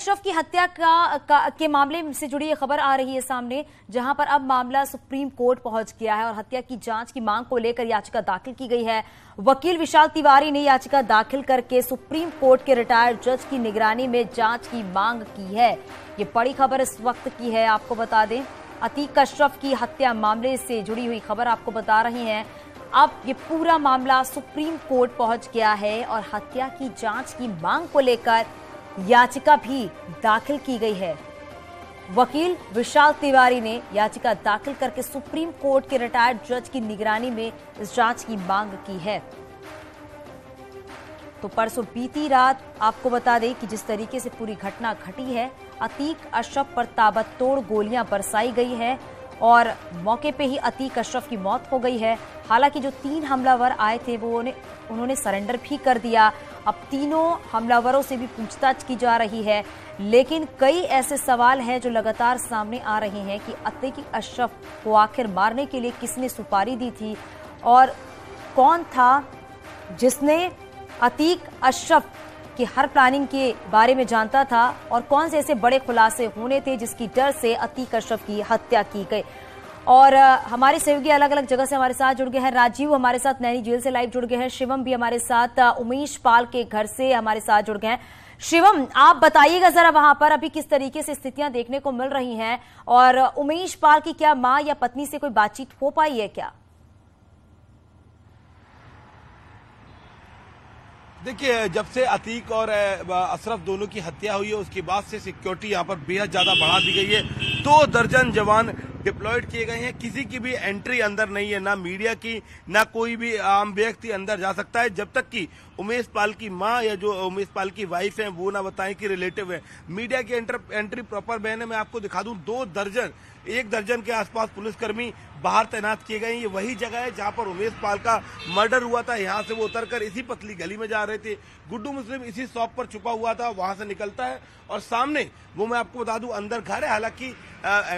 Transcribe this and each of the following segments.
अशरफ की हत्या के मामले से जुड़ी ये खबर आ रही है सामने, जहां पर अब मामला सुप्रीम कोर्ट पहुंच गया है और हत्या की जांच की मांग को लेकर याचिका दाखिल की गई है। वकील विशाल तिवारी ने याचिका दाखिल करके सुप्रीम कोर्ट के रिटायर्ड जज की निगरानी में जांच की मांग की है। ये बड़ी खबर इस वक्त की है। आपको बता दें, अतीक अशरफ की हत्या मामले से जुड़ी हुई खबर आपको बता रही हैं। अब ये पूरा मामला सुप्रीम कोर्ट पहुंच गया है और हत्या की जांच की मांग को लेकर याचिका भी दाखिल की गई है। वकील विशाल तिवारी ने याचिका दाखिल करके सुप्रीम कोर्ट के रिटायर्ड जज की निगरानी में इस जांच की मांग की है। तो परसों बीती रात आपको बता दें कि जिस तरीके से पूरी घटना घटी है, अतीक अशरफ पर ताबड़तोड़ गोलियां बरसाई गई है और मौके पे ही अतीक अशरफ की मौत हो गई है। हालांकि जो 3 हमलावर आए थे वो उन्होंने सरेंडर भी कर दिया। अब तीनों हमलावरों से भी पूछताछ की जा रही है, लेकिन कई ऐसे सवाल हैं जो लगातार सामने आ रहे हैं कि अतीक अशरफ को आखिर मारने के लिए किसने सुपारी दी थी और कौन था जिसने अतीक अशरफ की हर प्लानिंग के बारे में जानता था और कौन से ऐसे बड़े खुलासे होने थे जिसकी डर से अतीक अशरफ की हत्या की गई। और हमारे सहयोगी अलग अलग जगह से हमारे साथ जुड़ गए हैं। राजीव हमारे साथ नैनी जेल से लाइव जुड़ गए हैं। शिवम भी हमारे साथ उमेश पाल के घर से हमारे साथ जुड़ गए हैं। शिवम, आप बताइएगा जरा वहां पर अभी किस तरीके से स्थितियां देखने को मिल रही हैं और उमेश पाल की क्या मां या पत्नी से कोई बातचीत हो पाई है क्या? देखिए, जब से अतीक और अशरफ दोनों की हत्या हुई है उसके बाद से सिक्योरिटी यहाँ पर बेहद ज्यादा बढ़ा दी गई है। 2 दर्जन जवान डिप्लॉयड किए गए हैं। किसी की भी एंट्री अंदर नहीं है, ना मीडिया की, ना कोई भी आम व्यक्ति अंदर जा सकता है जब तक कि उमेश पाल की मां या जो उमेश पाल की वाइफ है वो ना बताएं कि रिलेटिव है। मीडिया की एंट्री प्रॉपर बैन है। मैं आपको दिखा दूं, 1 दर्जन के आसपास पुलिसकर्मी बाहर तैनात किए गए हैं। ये वही जगह है जहां पर उमेश पाल का मर्डर हुआ था। यहाँ से वो उतरकर इसी पतली गली में जा रहे थे। गुड्डू मुस्लिम इसी शॉप पर छुपा हुआ था, वहां से निकलता है और सामने वो मैं आपको बता दूं अंदर घर है। हालांकि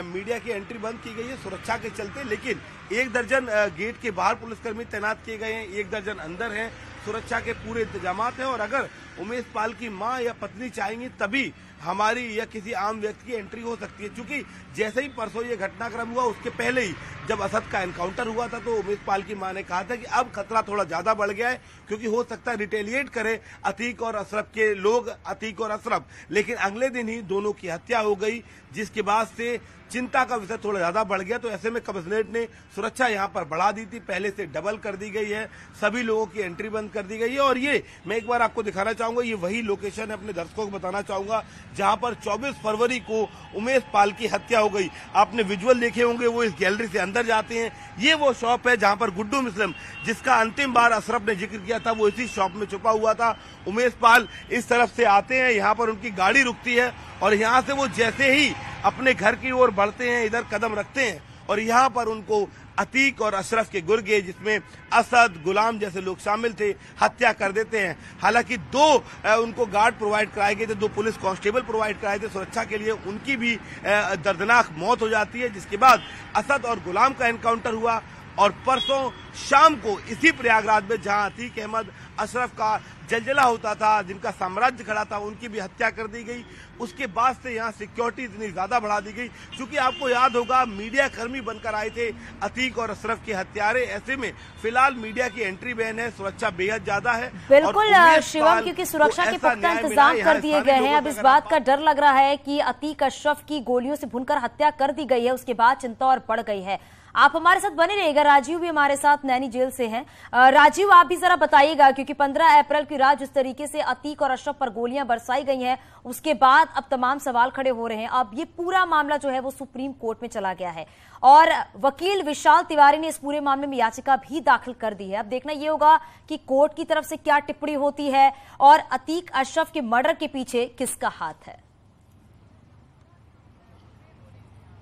मीडिया की एंट्री बंद की गई है सुरक्षा के चलते, लेकिन 1 दर्जन गेट के बाहर पुलिसकर्मी तैनात किए गए हैं, 1 दर्जन अंदर है। सुरक्षा के पूरे इंतजामात हैं और अगर उमेश पाल की मां या पत्नी चाहेंगी तभी हमारी या किसी आम व्यक्ति की एंट्री हो सकती है। क्योंकि जैसे ही परसों ये घटनाक्रम हुआ उसके पहले ही जब असद का एनकाउंटर हुआ था तो उमेश पाल की मां ने कहा था कि अब खतरा थोड़ा ज्यादा बढ़ गया है क्योंकि हो सकता है रिटेलिएट करे अतीक और अशरफ के लोग, अतीक और अशरफ। लेकिन अगले दिन ही दोनों की हत्या हो गई, जिसके बाद से चिंता का विषय थोड़ा ज्यादा बढ़ गया। तो ऐसे में कमिश्नरेट ने सुरक्षा यहाँ पर बढ़ा दी थी, पहले से डबल कर दी गई है, सभी लोगों की एंट्री बंद कर दी गई है। और ये मैं एक बार आपको दिखाना चाहूंगा, ये वही लोकेशन है, अपने दर्शकों को बताना चाहूंगा जहां पर 24 फरवरी को उमेश पाल की हत्या हो गई। आपने विजुअल देखे होंगे, वो इस गैलरी से अंदर जाते हैं। ये वो शॉप है जहां पर गुड्डू मुस्लिम, जिसका अंतिम बार अशरफ ने जिक्र किया था, वो इसी शॉप में छुपा हुआ था। उमेश पाल इस तरफ से आते हैं, यहाँ पर उनकी गाड़ी रुकती है और यहाँ से वो जैसे ही अपने घर की ओर बढ़ते हैं, इधर कदम रखते हैं और यहाँ पर उनको अतीक और अशरफ के गुर्गे, जिसमें असद, गुलाम जैसे लोग शामिल थे, हत्या कर देते हैं। हालांकि 2 उनको गार्ड प्रोवाइड कराए गए थे, 2 पुलिस कांस्टेबल प्रोवाइड कराए थे सुरक्षा के लिए, उनकी भी दर्दनाक मौत हो जाती है। जिसके बाद असद और गुलाम का एनकाउंटर हुआ और परसों शाम को इसी प्रयागराज में जहां अतीक अहमद अशरफ का जलजला होता था, जिनका साम्राज्य खड़ा था, उनकी भी हत्या कर दी गई। उसके बाद से यहाँ सिक्योरिटी इतनी ज्यादा बढ़ा दी गई क्योंकि आपको याद होगा मीडिया कर्मी बनकर आए थे अतीक और अशरफ के हत्यारे। ऐसे में फिलहाल मीडिया की एंट्री बैन है, सुरक्षा बेहद ज्यादा है। बिल्कुल शिवम, क्योंकि सुरक्षा के पुख्ता इंतजाम कर दिए गए हैं। अब इस बात का डर लग रहा है कि अतीक अशरफ की गोलियों से भुनकर हत्या कर दी गई है, उसके बाद चिंता और बढ़ गई है। आप हमारे साथ बने रहिएगा। राजीव भी हमारे साथ नैनी जेल से हैं। राजीव, आप भी जरा बताइएगा, क्योंकि 15 अप्रैल की रात जिस तरीके से अतीक और अशरफ पर गोलियां बरसाई गई हैं, उसके बाद अब तमाम सवाल खड़े हो रहे हैं। अब ये पूरा मामला जो है वो सुप्रीम कोर्ट में चला गया है और वकील विशाल तिवारी ने इस पूरे मामले में याचिका भी दाखिल कर दी है। अब देखना यह होगा कि कोर्ट की तरफ से क्या टिप्पणी होती है और अतीक अशरफ के मर्डर के पीछे किसका हाथ है।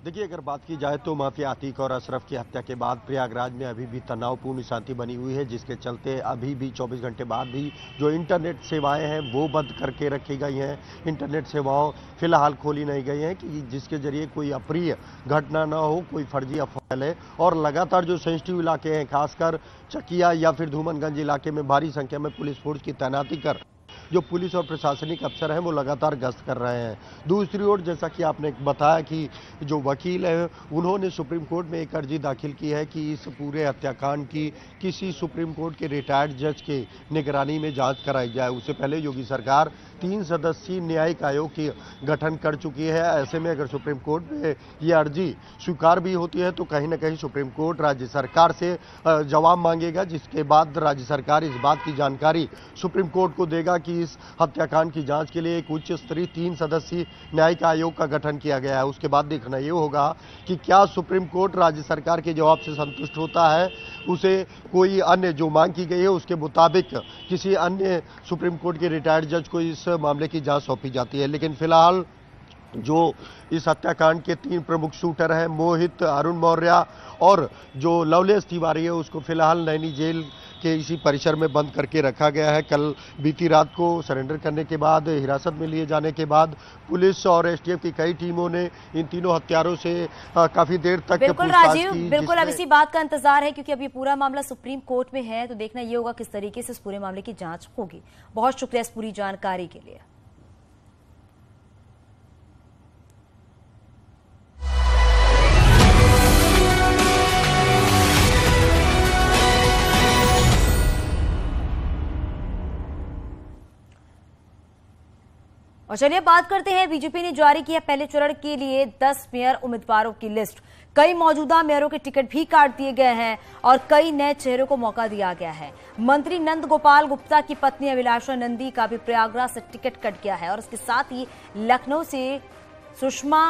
देखिए, अगर बात की जाए तो माफिया अतीक और अशरफ की हत्या के बाद प्रयागराज में अभी भी तनावपूर्ण शांति बनी हुई है, जिसके चलते अभी भी 24 घंटे बाद भी जो इंटरनेट सेवाएं हैं वो बंद करके रखी गई हैं। इंटरनेट सेवाओं फिलहाल खोली नहीं गई हैं कि जिसके जरिए कोई अप्रिय घटना न हो, कोई फर्जी अफवाह फैले। और लगातार जो सेंसिटिव इलाके हैं, खासकर चकिया या फिर धूमनगंज इलाके में भारी संख्या में पुलिस फोर्स की तैनाती कर जो पुलिस और प्रशासनिक अफसर हैं वो लगातार गश्त कर रहे हैं। दूसरी ओर जैसा कि आपने बताया कि जो वकील है उन्होंने सुप्रीम कोर्ट में एक अर्जी दाखिल की है कि इस पूरे हत्याकांड की किसी सुप्रीम कोर्ट के रिटायर्ड जज के निगरानी में जांच कराई जाए। उससे पहले योगी सरकार 3 सदस्यीय न्यायिक आयोग की गठन कर चुकी है। ऐसे में अगर सुप्रीम कोर्ट में ये अर्जी स्वीकार भी होती है तो कहीं ना कहीं सुप्रीम कोर्ट राज्य सरकार से जवाब मांगेगा, जिसके बाद राज्य सरकार इस बात की जानकारी सुप्रीम कोर्ट को देगा कि इस हत्याकांड की जांच के लिए एक उच्च स्तरीय 3 सदस्यीय न्यायिक आयोग का गठन किया गया है। उसके बाद देखना ये होगा कि क्या सुप्रीम कोर्ट राज्य सरकार के जवाब से संतुष्ट होता है, उसे कोई अन्य जो मांग की गई है उसके मुताबिक किसी अन्य सुप्रीम कोर्ट के रिटायर्ड जज को इस मामले की जांच सौंपी जाती है। लेकिन फिलहाल जो इस हत्याकांड के 3 प्रमुख शूटर हैं, मोहित, अरुण मौर्य और जो लवलेश तिवारी है, उसको फिलहाल नैनी जेल के इसी परिसर में बंद करके रखा गया है। कल बीती रात को सरेंडर करने के बाद, हिरासत में लिए जाने के बाद पुलिस और एसटीएफ की कई टीमों ने इन तीनों हत्यारों से काफी देर तक बिल्कुल राजीव, बिल्कुल अब इसी बात का इंतजार है क्योंकि अब ये पूरा मामला सुप्रीम कोर्ट में है, तो देखना ये होगा किस तरीके से इस पूरे मामले की जांच होगी। बहुत शुक्रिया इस पूरी जानकारी के लिए। और चलिए बात करते हैं, बीजेपी ने जारी किया पहले चरण के लिए 10 मेयर उम्मीदवारों की लिस्ट। कई मौजूदा मेयरों के टिकट भी काट दिए गए हैं और कई नए चेहरों को मौका दिया गया है। मंत्री नंद गोपाल गुप्ता की पत्नी अभिलाषा नंदी का भी प्रयागराज से टिकट कट गया है और इसके साथ ही लखनऊ से सुषमा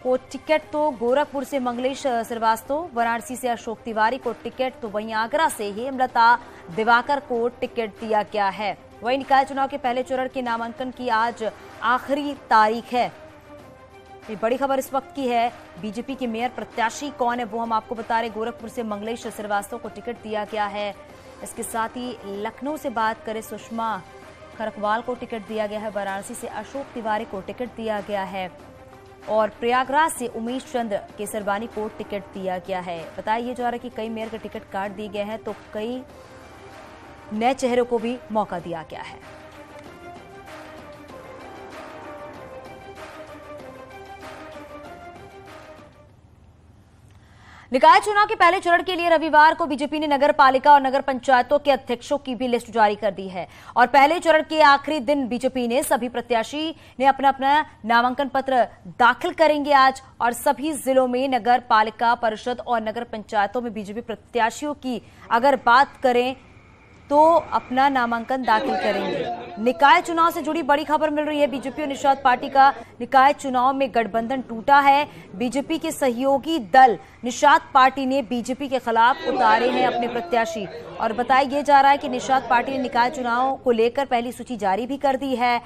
को टिकट, तो गोरखपुर से मंगलेश श्रीवास्तव, वाराणसी से अशोक तिवारी को टिकट, तो वहीं आगरा से हेमलता दिवाकर को टिकट दिया गया है। वहीं निकाय चुनाव के पहले चरण के नामांकन की आज आखिरी तारीख है। ये बड़ी खबर इस वक्त की है। बीजेपी के मेयर प्रत्याशी कौन है वो हम आपको बता रहे। गोरखपुर से मंगलेश श्रीवास्तव को टिकट दिया गया है। इसके साथ ही लखनऊ से बात करें, सुषमा खरकवाल को टिकट दिया गया है। वाराणसी से अशोक तिवारी को टिकट दिया गया है और प्रयागराज से उमेश चंद्र केसरवानी को टिकट दिया गया है। बताया ये जा रहा है कि कई मेयर के टिकट काट दिए गए हैं, तो कई नए चेहरों को भी मौका दिया गया है। निकाय चुनाव के पहले चरण के लिए रविवार को बीजेपी ने नगर पालिका और नगर पंचायतों के अध्यक्षों की भी लिस्ट जारी कर दी है और पहले चरण के आखिरी दिन बीजेपी ने सभी प्रत्याशी ने अपना अपना नामांकन पत्र दाखिल करेंगे आज और सभी जिलों में नगर पालिका परिषद और नगर पंचायतों में बीजेपी प्रत्याशियों की अगर बात करें तो अपना नामांकन दाखिल करेंगे। निकाय चुनाव से जुड़ी बड़ी खबर मिल रही है। बीजेपी और निषाद पार्टी का निकाय चुनाव में गठबंधन टूटा है। बीजेपी के सहयोगी दल निषाद पार्टी ने बीजेपी के खिलाफ उतारे हैं अपने प्रत्याशी और बताया ये जा रहा है कि निषाद पार्टी ने निकाय चुनाव को लेकर पहली सूची जारी भी कर दी है